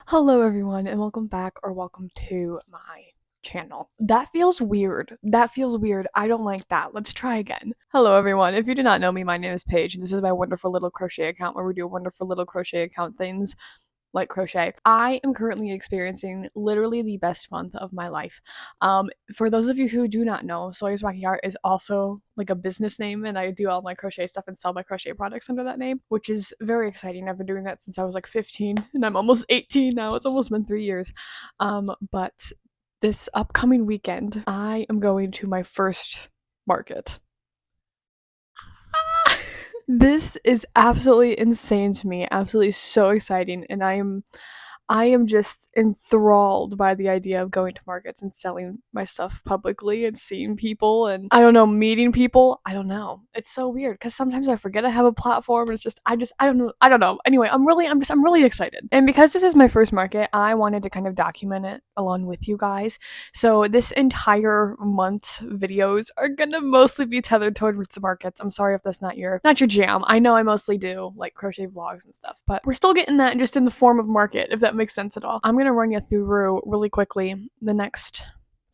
Hello everyone and welcome back or welcome to my channel. That feels weird. That feels weird. I don't like that. Let's try again. Hello everyone. If you do not know me, my name is Paige. This is my wonderful little crochet account where we do wonderful little crochet account things like crochet. I am currently experiencing literally the best month of my life. For those of you who do not know, Sawyer's Wacky Art is also like a business name, and I do all my crochet stuff and sell my crochet products under that name, which is very exciting. I've been doing that since I was like 15, and I'm almost 18 now. It's almost been 3 years. But this upcoming weekend, I am going to my first market. This is absolutely insane to me, absolutely so exciting, and I am just enthralled by the idea of going to markets and selling my stuff publicly and seeing people and I don't know, meeting people. I don't know. It's so weird because sometimes I forget I have a platform and it's just I don't know. I don't know. Anyway, I'm really excited. And because this is my first market, I wanted to kind of document it along with you guys. So this entire month's videos are gonna mostly be tethered towards markets. I'm sorry if that's not your jam. I know I mostly do like crochet vlogs and stuff, but we're still getting that just in the form of market, if that makes sense at all. I'm gonna run you through really quickly the next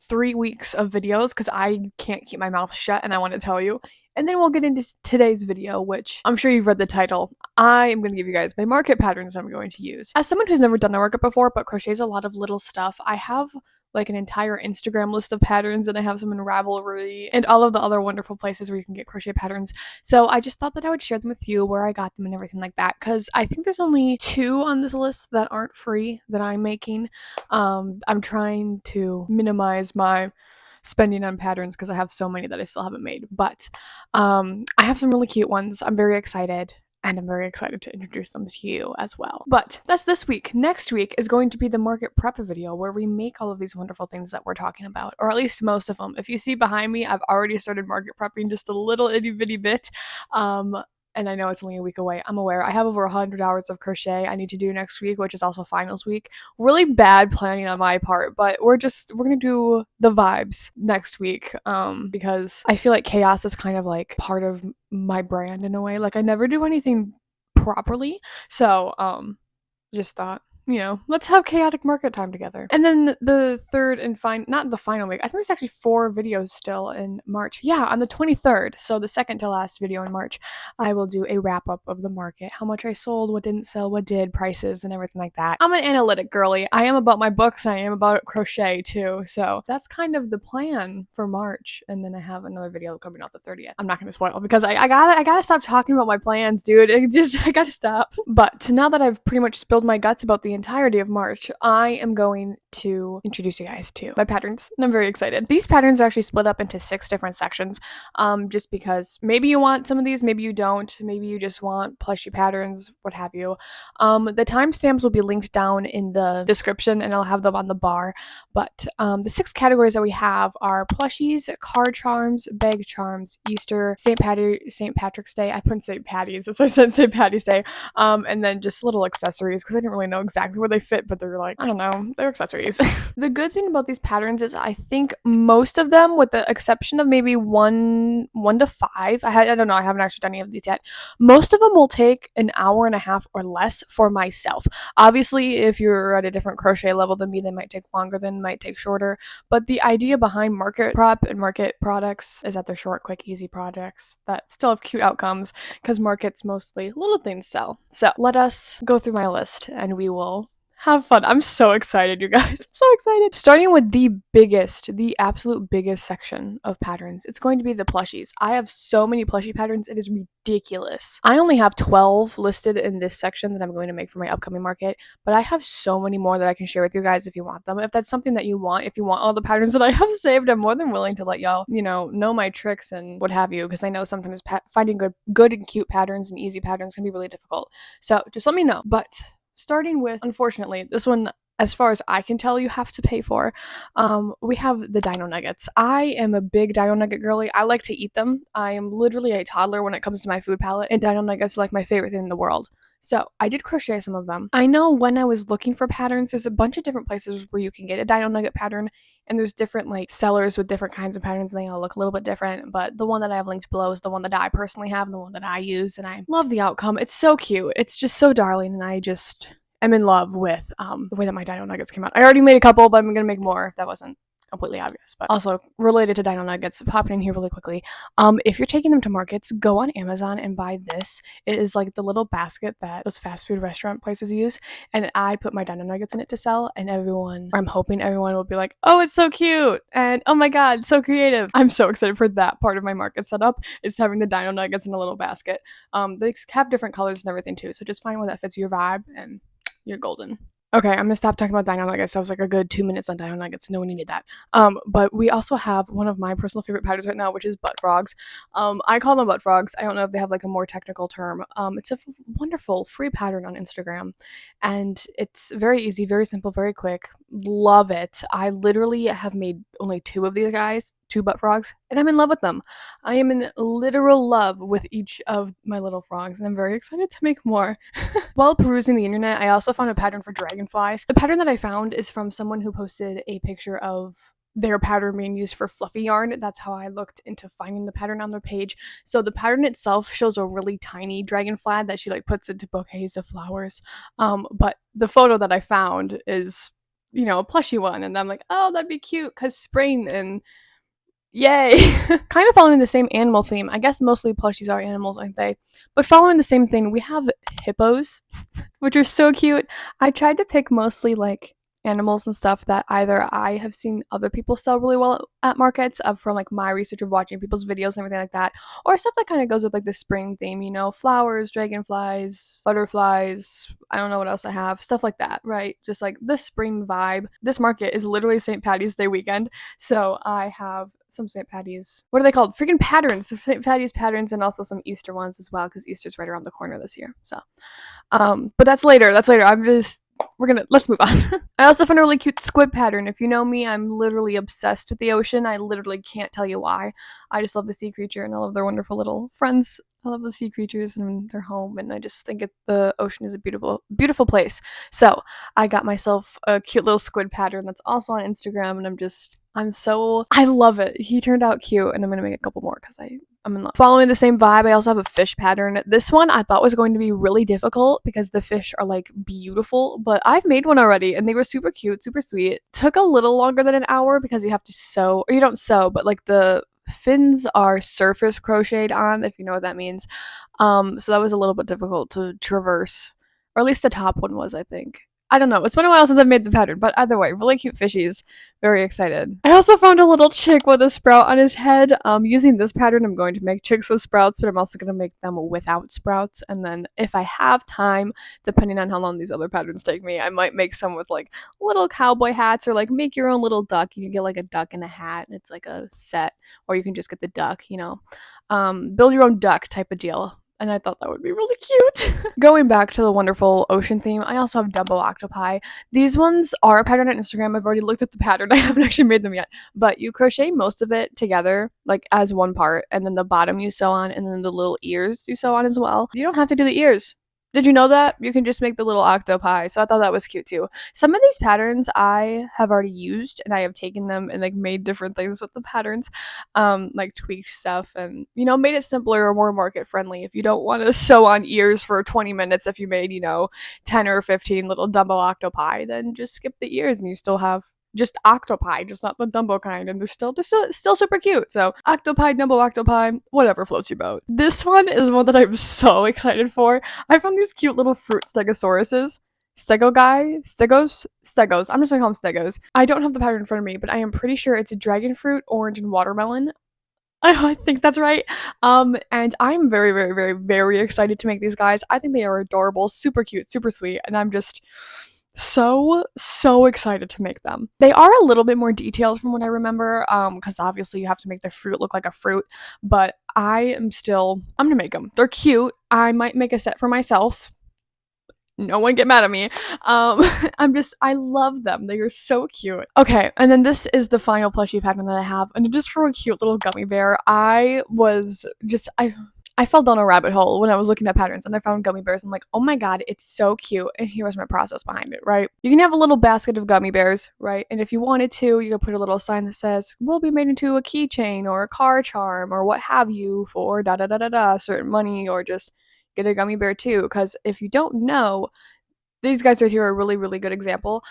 3 weeks of videos because I can't keep my mouth shut and I want to tell you. And then we'll get into today's video, which I'm sure you've read the title. I am going to give you guys my market patterns I'm going to use. As someone who's never done a market before but crochets a lot of little stuff, I have like an entire Instagram list of patterns and I have some in Ravelry and all of the other wonderful places where you can get crochet patterns. So I just thought that I would share them with you, where I got them and everything like that, because I think there's only 2 on this list that aren't free that I'm making. I'm trying to minimize my spending on patterns because I have so many that I still haven't made. But I have some really cute ones. I'm very excited. And I'm very excited to introduce them to you as well. But that's this week. Next week is going to be the market prep video where we make all of these wonderful things that we're talking about, or at least most of them. If you see behind me, I've already started market prepping just a little itty bitty bit. And I know it's only a week away. I'm aware. I have over 100 hours of crochet I need to do next week, which is also finals week. Really bad planning on my part, but we're gonna do the vibes next week. Because I feel like chaos is kind of like part of my brand in a way. Like I never do anything properly. So, just thought, let's have chaotic market time together. And then the third and not the final week. I think there's actually 4 videos still in March. Yeah, on the 23rd, so the second to last video in March, I will do a wrap up of the market, how much I sold, what didn't sell, what did, prices, and everything like that. I'm an analytic girly. I am about my books. I am about crochet too. So that's kind of the plan for March. And then I have another video coming out the 30th. I'm not going to spoil because I gotta stop talking about my plans, dude. I gotta stop. But now that I've pretty much spilled my guts about the entirety of March, I am going to introduce you guys to my patterns, and I'm very excited. These patterns are actually split up into 6 different sections, just because maybe you want some of these, maybe you don't, maybe you just want plushie patterns, what have you. The timestamps will be linked down in the description, and I'll have them on the bar, but the 6 categories that we have are plushies, card charms, bag charms, Easter, St. Patrick's Day. I put St. Patties, that's why I said St. Patty's Day, and then just little accessories, because I didn't really know exactly where they fit, but they're like, I don't know, they're accessories. The good thing about these patterns is I think most of them, with the exception of maybe one to 5, I don't know, I haven't actually done any of these yet. Most of them will take an hour and a half or less for myself. Obviously, if you're at a different crochet level than me, they might take longer, than might take shorter. But the idea behind market prep and market products is that they're short, quick, easy projects that still have cute outcomes, because markets mostly little things sell. So let us go through my list and we will have fun. I'm so excited, you guys. I'm so excited. Starting with the absolute biggest section of patterns, it's going to be the plushies. I have so many plushie patterns, it is ridiculous. I only have 12 listed in this section that I'm going to make for my upcoming market, but I have so many more that I can share with you guys if you want them. If that's something that you want, if you want all the patterns that I have saved, I'm more than willing to let y'all, know my tricks and what have you, because I know sometimes finding good and cute patterns and easy patterns can be really difficult. So just let me know. But starting with, unfortunately, this one, as far as I can tell, you have to pay for. We have the dino nuggets. I am a big dino nugget girly. I like to eat them. I am literally a toddler when it comes to my food palette, and dino nuggets are like my favorite thing in the world. So I did crochet some of them. I know when I was looking for patterns, there's a bunch of different places where you can get a dino nugget pattern, and there's different like sellers with different kinds of patterns, and they all look a little bit different. But the one that I have linked below is the one that I personally have, and the one that I use, and I love the outcome. It's so cute. It's just so darling, and I am in love with the way that my Dino Nuggets came out. I already made a couple, but I'm gonna make more if that wasn't completely obvious. But also related to Dino Nuggets, popping in here really quickly. If you're taking them to markets, go on Amazon and buy this. It is like the little basket that those fast food restaurant places use, and I put my Dino Nuggets in it to sell, and everyone, or I'm hoping everyone will be like, oh, it's so cute, and oh my god, so creative. I'm so excited for that part of my market setup, is having the Dino Nuggets in a little basket. They have different colors and everything too, so just find one that fits your vibe and you're golden. Okay, I'm gonna stop talking about Dino Nuggets. That was like a good 2 minutes on Dino Nuggets. No one needed that. But we also have one of my personal favorite patterns right now, which is butt frogs. I call them butt frogs. I don't know if they have like a more technical term. It's a wonderful free pattern on Instagram, and it's very easy, very simple, very quick. Love it. I literally have made only 2 of these guys, 2 butt frogs, and I'm in love with them. I am in literal love with each of my little frogs, and I'm very excited to make more. While perusing the internet, I also found a pattern for dragonflies. The pattern that I found is from someone who posted a picture of their pattern being used for fluffy yarn. That's how I looked into finding the pattern on their page. So the pattern itself shows a really tiny dragonfly that she like puts into bouquets of flowers. But the photo that I found is, a plushy one, and I'm like, oh, that'd be cute because spring and yay. Kind of following the same animal theme. I guess mostly plushies are animals, aren't they? But following the same thing, we have hippos, which are so cute. I tried to pick mostly like animals and stuff that either I have seen other people sell really well at markets from like my research of watching people's videos and everything like that, or stuff that kind of goes with like the spring theme, flowers, dragonflies, butterflies. I don't know what else I have, stuff like that, right? Just like the spring vibe. This market is literally St. Patty's Day weekend, so I have some St. Patty's, what are they called? Freaking patterns, St. Patty's patterns, and also some Easter ones as well, because Easter's right around the corner this year. So, but that's later. Let's move on. I also found a really cute squid pattern. If you know me, I'm literally obsessed with the ocean. I literally can't tell you why. I just love the sea creature, and I love their wonderful little friends. I love the sea creatures and their home, and I just think the ocean is a beautiful, beautiful place. So I got myself a cute little squid pattern that's also on Instagram, and I love it. He turned out cute, and I'm gonna make a couple more because I'm in love. Following the same vibe, I also have a fish pattern. This one I thought was going to be really difficult because the fish are like beautiful, but I've made one already and they were super cute, super sweet. Took a little longer than an hour because you have to sew, or you don't sew, but like the fins are surface crocheted on, if you know what that means. So that was a little bit difficult to traverse, or at least the top one was, I think. I don't know. It's been a while since I've made the pattern, but either way, really cute fishies. Very excited. I also found a little chick with a sprout on his head. Using this pattern, I'm going to make chicks with sprouts, but I'm also going to make them without sprouts. And then if I have time, depending on how long these other patterns take me, I might make some with like little cowboy hats, or like make your own little duck. You can get like a duck and a hat, and it's like a set, or you can just get the duck, build your own duck type of deal. And I thought that would be really cute. Going back to the wonderful ocean theme, I also have Dumbo Octopi. These ones are a pattern on Instagram. I've already looked at the pattern. I haven't actually made them yet. But you crochet most of it together, like as one part, and then the bottom you sew on, and then the little ears you sew on as well. You don't have to do the ears. Did you know that? You can just make the little octopi. So I thought that was cute too. Some of these patterns I have already used, and I have taken them and like made different things with the patterns, like tweaked stuff, and made it simpler or more market friendly. If you don't want to sew on ears for 20 minutes, if you made 10 or 15 little Dumbo octopi, then just skip the ears and you still have just octopi, just not the Dumbo kind, and they're still super cute. So octopi, Dumbo octopi, whatever floats your boat. This one is one that I'm so excited for. I found these cute little fruit stegosauruses. Stegos. I'm just gonna call them Stegos. I don't have the pattern in front of me, but I am pretty sure it's a dragon fruit, orange, and watermelon. I think that's right. And I'm very, very, very, very excited to make these guys. I think they are adorable, super cute, super sweet, and I'm just so excited to make them. They are a little bit more detailed from what I remember, because obviously you have to make the fruit look like a fruit, but I'm gonna make them. They're cute. I might make a set for myself. No one get mad at me. I love them. They are so cute. Okay, and then this is the final plushie pattern that I have, and it is for a cute little gummy bear. I fell down a rabbit hole when I was looking at patterns, and I found gummy bears. I'm like, oh my god, it's so cute. And here's my process behind it, right? You can have a little basket of gummy bears, right? And if you wanted to, you could put a little sign that says, will be made into a keychain or a car charm or what have you for certain money, or just get a gummy bear too. Because if you don't know, these guys right here are a really, really good example.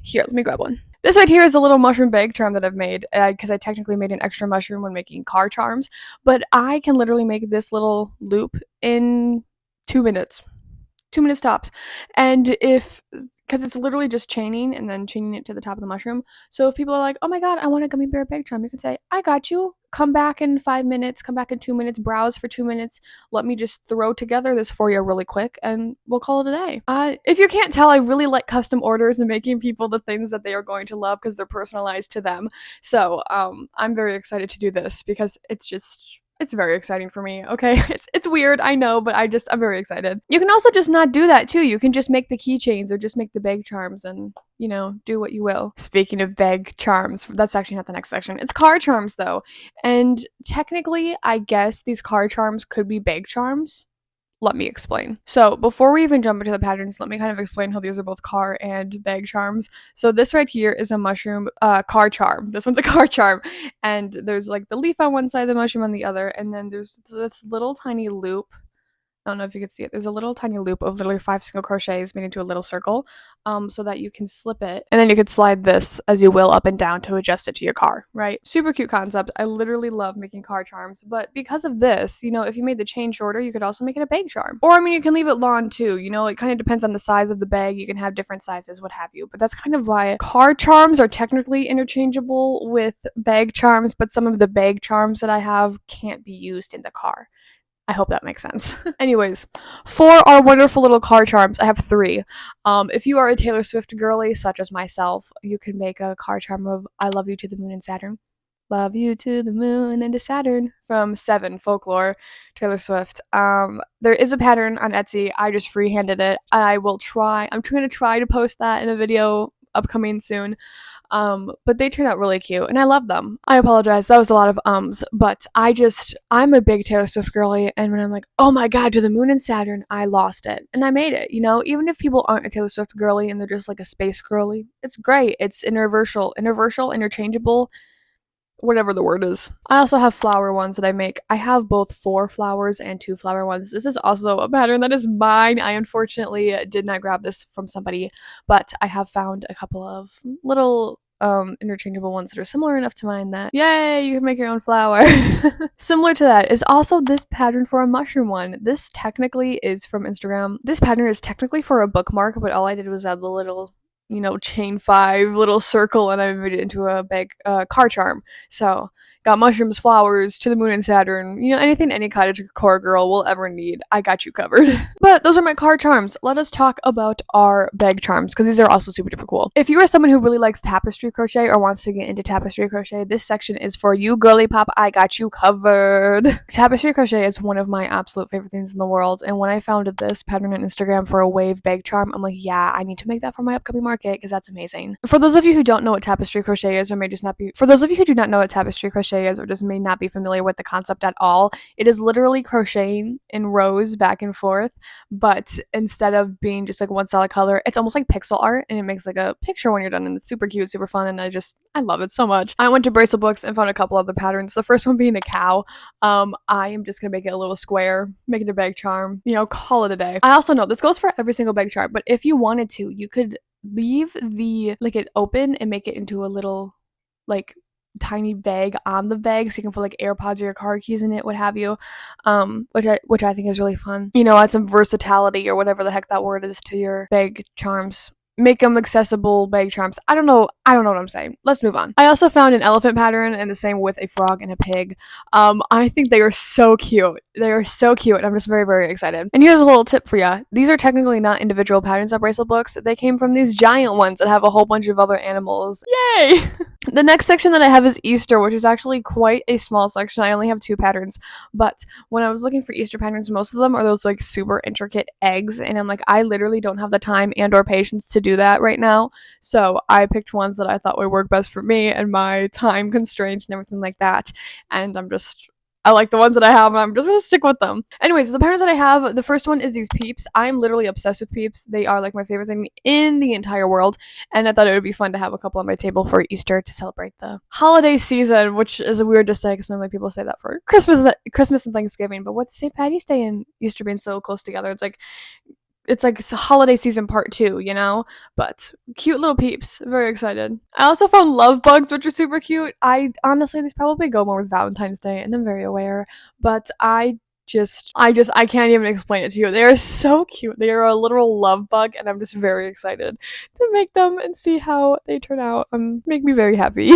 Here, let me grab one. This right here is a little mushroom bag charm that I've made, because I technically made an extra mushroom when making car charms, but I can literally make this little loop in 2 minutes. 2 minutes tops. And because it's literally just chaining and then chaining it to the top of the mushroom. So if people are like, oh my god, I want a gummy bear bag charm, you can say, I got you. Come back in 5 minutes, come back in 2 minutes, browse for 2 minutes. Let me just throw together this for you really quick and we'll call it a day. If you can't tell, I really like custom orders and making people the things that they are going to love because they're personalized to them. So I'm very excited to do this because it's very exciting for me, okay? It's weird, I know, but I'm very excited. You can also just not do that too. You can just make the keychains or just make the bag charms and, do what you will. Speaking of bag charms, that's actually not the next section. It's car charms though. And technically, I guess these car charms could be bag charms. Let me explain. So before we even jump into the patterns, let me kind of explain how these are both car and bag charms. So this right here is a mushroom car charm. This one's a car charm. And there's like the leaf on one side, the mushroom on the other, and then there's this little tiny loop. I don't know if you can see it. There's a little tiny loop of literally 5 single crochets made into a little circle, so that you can slip it, and then you could slide this as you will up and down to adjust it to your car, right? Super cute concept. I literally love making car charms, but because of this, if you made the chain shorter, you could also make it a bag charm. Or, I mean, you can leave it long too, it kind of depends on the size of the bag. You can have different sizes, what have you, but that's kind of why car charms are technically interchangeable with bag charms, but some of the bag charms that I have can't be used in the car. I hope that makes sense. Anyways, for our wonderful little car charms, I have 3. If you are a Taylor Swift girly, such as myself, you can make a car charm of I love you to the moon and Saturn. Love you to the moon and to Saturn from 7 Folklore, Taylor Swift. There is a pattern on Etsy. I just freehanded it. I'm trying to try to post that in a video upcoming soon. But they turned out really cute and I love them. I apologize, that was a lot of but I'm a big Taylor Swift girly, and when I'm like, oh my god, to the moon and Saturn, I lost it. And I made it, even if people aren't a Taylor Swift girly and they're just like a space girly, it's great. It's interchangeable, whatever the word is. I also have flower ones that I make. I have both 4 flowers and 2 flower ones. This is also a pattern that is mine. I unfortunately did not grab this from somebody, but I have found a couple of little interchangeable ones that are similar enough to mine that, yay, you can make your own flower. Similar to that is also this pattern for a mushroom one. This technically is from Instagram. This pattern is technically for a bookmark, but all I did was add the little chain 5 little circle, and I made it into a big car charm. So got mushrooms, flowers, to the moon and Saturn, anything any cottage decor girl will ever need. I got you covered. But those are my car charms. Let us talk about our bag charms, because these are also super duper cool. If you are someone who really likes tapestry crochet or wants to get into tapestry crochet, this section is for you, girly pop. I got you covered. Tapestry crochet is one of my absolute favorite things in the world, and when I found this pattern on Instagram for a wave bag charm, I'm like, yeah, I need to make that for my upcoming market because that's amazing. For those of you who don't know what tapestry crochet is, or may just not be, for those of you who do not know what tapestry crochet is, or just may not be familiar with the concept at all, it is literally crocheting in rows back and forth, but instead of being just like one solid color, it's almost like pixel art, and it makes like a picture when you're done, and it's super cute, super fun, and I love it so much. I went to Bracelet Books and found a couple other patterns. The first one being a cow. I am just gonna make it a little square, make it a bag charm, call it a day. I also know this goes for every single bag charm, but if you wanted to, you could leave it open and make it into a little tiny bag on the bag, so you can put AirPods or your car keys in it, what have you, which I think is really fun. Add some versatility or whatever the heck that word is to your bag charms. Make them accessible bag charms. I don't know what I'm saying. Let's move on. I also found an elephant pattern, and the same with a frog and a pig. I think they are so cute. They are so cute, and I'm just very, very excited. And here's a little tip for you. These are technically not individual patterns at Bracelet Books. They came from these giant ones that have a whole bunch of other animals. Yay! The next section that I have is Easter, which is actually quite a small section. I only have 2 patterns, but when I was looking for Easter patterns, most of them are those super intricate eggs, and I'm like, I literally don't have the time and or patience to do that right now, so I picked ones that I thought would work best for me and my time constraints and everything like that, and I like the ones that I have, and I'm just gonna stick with them. Anyways, the patterns that I have, the first one is these Peeps. I'm literally obsessed with Peeps. They are my favorite thing in the entire world, and I thought it would be fun to have a couple on my table for Easter to celebrate the holiday season, which is weird to say because normally people say that for Christmas and Thanksgiving, but with St. Patty's Day and Easter being so close together, it's like it's a holiday season part 2, you know? But cute little peeps. Very excited. I also found Lovebugs, which are super cute. I honestly, these probably go more with Valentine's Day, and I'm very aware. But I can't even explain it to you. They are so cute. They are a literal love bug, and I'm just very excited to make them and see how they turn out. Make me very happy.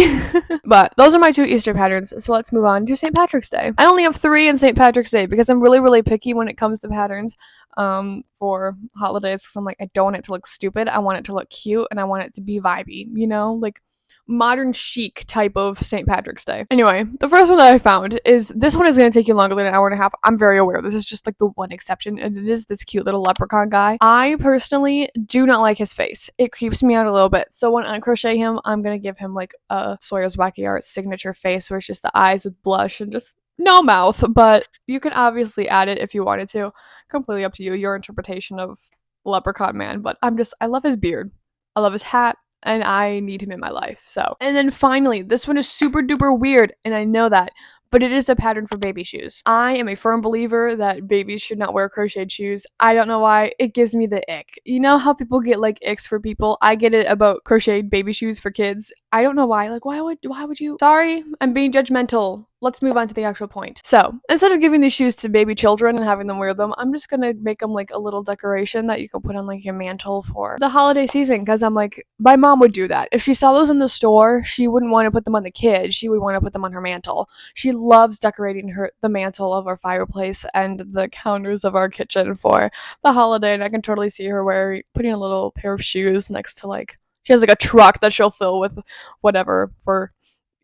But those are my 2 Easter patterns, so let's move on to St. Patrick's Day. I only have 3 in St. Patrick's Day because I'm really, really picky when it comes to patterns for holidays, because I'm like, I don't want it to look stupid. I want it to look cute, and I want it to be vibey, you know? Like, modern chic type of St. Patrick's Day. Anyway, the first one that I found is this one is going to take you longer than an hour and a half. I'm very aware. This is just like the one exception, and it is this cute little leprechaun guy. I personally do not like his face. It creeps me out a little bit. So when I crochet him, I'm going to give him like a Sawyer's Wacky Art signature face where it's just the eyes with blush and just no mouth, but you can obviously add it if you wanted to. Completely up to you, your interpretation of Leprechaun Man, but I love his beard. I love his hat. And I need him in my life, so. And then finally, this one is super duper weird, and I know that, but it is a pattern for baby shoes. I am a firm believer that babies should not wear crocheted shoes. I don't know why, it gives me the ick. You know how people get like icks for people? I get it about crocheted baby shoes for kids. I don't know why, like why would you? Sorry, I'm being judgmental. Let's move on to the actual point. So, instead of giving these shoes to baby children and having them wear them, I'm just gonna make them like a little decoration that you can put on like your mantle for the holiday season, because I'm like, my mom would do that. If she saw those in the store, she wouldn't want to put them on the kids, she would want to put them on her mantle. She loves decorating the mantle of our fireplace and the counters of our kitchen for the holiday, and I can totally see her putting a little pair of shoes next to like, she has like a truck that she'll fill with whatever for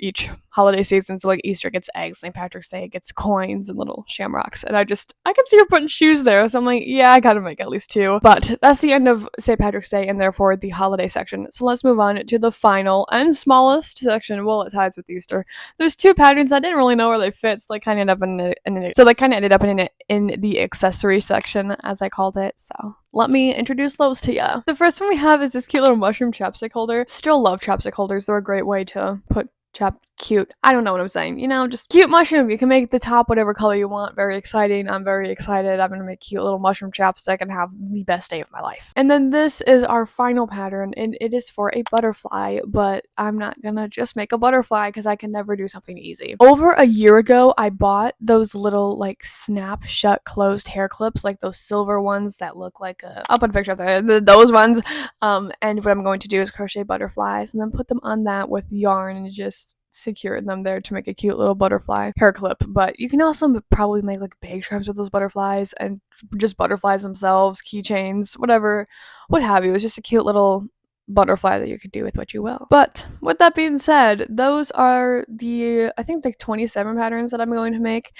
each holiday season. So like Easter gets eggs, St. Patrick's Day gets coins and little shamrocks, and I can see her putting shoes there, so I'm like, yeah, I gotta make at least 2. But that's the end of St. Patrick's Day and therefore the holiday section. So let's move on to the final and smallest section. Well, it ties with Easter. There's 2 patterns I didn't really know where they fit, so they kind of ended up in the accessory section, as I called it. So let me introduce those to you. The first one we have is this cute little mushroom chapstick holder. Still love chapstick holders. They're a great way to put cute. I don't know what I'm saying. You know, just cute mushroom. You can make the top whatever color you want. Very exciting. I'm very excited. I'm gonna make cute little mushroom chapstick and have the best day of my life. And then this is our final pattern, and it is for a butterfly, but I'm not gonna just make a butterfly because I can never do something easy. Over a year ago, I bought those little like snap shut closed hair clips, like those silver ones that look like I'll put a picture up there. Those ones. And what I'm going to do is crochet butterflies and then put them on that with yarn and just secure them there to make a cute little butterfly hair clip. But you can also probably make like bag charms with those butterflies, and just butterflies themselves, keychains, whatever, what have you. It's just a cute little butterfly that you could do with what you will. But with that being said, those are I think like 27 patterns that I'm going to make.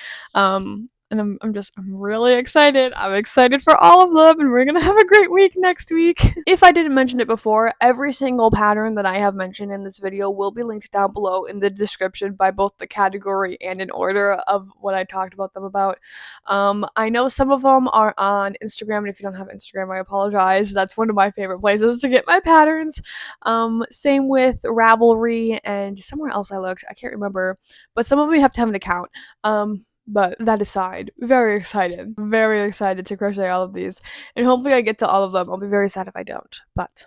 And I'm really excited. I'm excited for all of them, and we're gonna have a great week next week. If I didn't mention it before, every single pattern that I have mentioned in this video will be linked down below in the description by both the category and in order of what I talked about them about. I know some of them are on Instagram, and if you don't have Instagram, I apologize. That's one of my favorite places to get my patterns. Same with Ravelry and somewhere else I looked. I can't remember, but some of them you have to have an account. But that aside, very excited to crochet all of these, and hopefully I get to all of them. I'll be very sad if I don't, but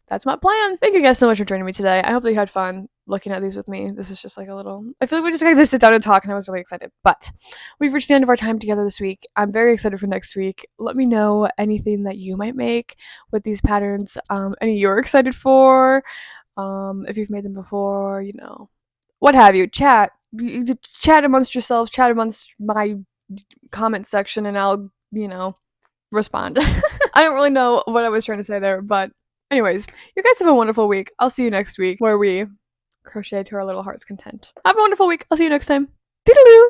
that's my plan. Thank you guys so much for joining me today. I hope that you had fun looking at these with me. This is just like I feel like we just got to sit down and talk, and I was really excited. But we've reached the end of our time together this week. I'm very excited for next week. Let me know anything that you might make with these patterns, any you're excited for, if you've made them before, you know, what have you. Chat amongst yourselves, chat amongst my comment section, and I'll, respond. I don't really know what I was trying to say there, but anyways, you guys have a wonderful week. I'll see you next week where we crochet to our little heart's content. Have a wonderful week. I'll see you next time. Toodaloo!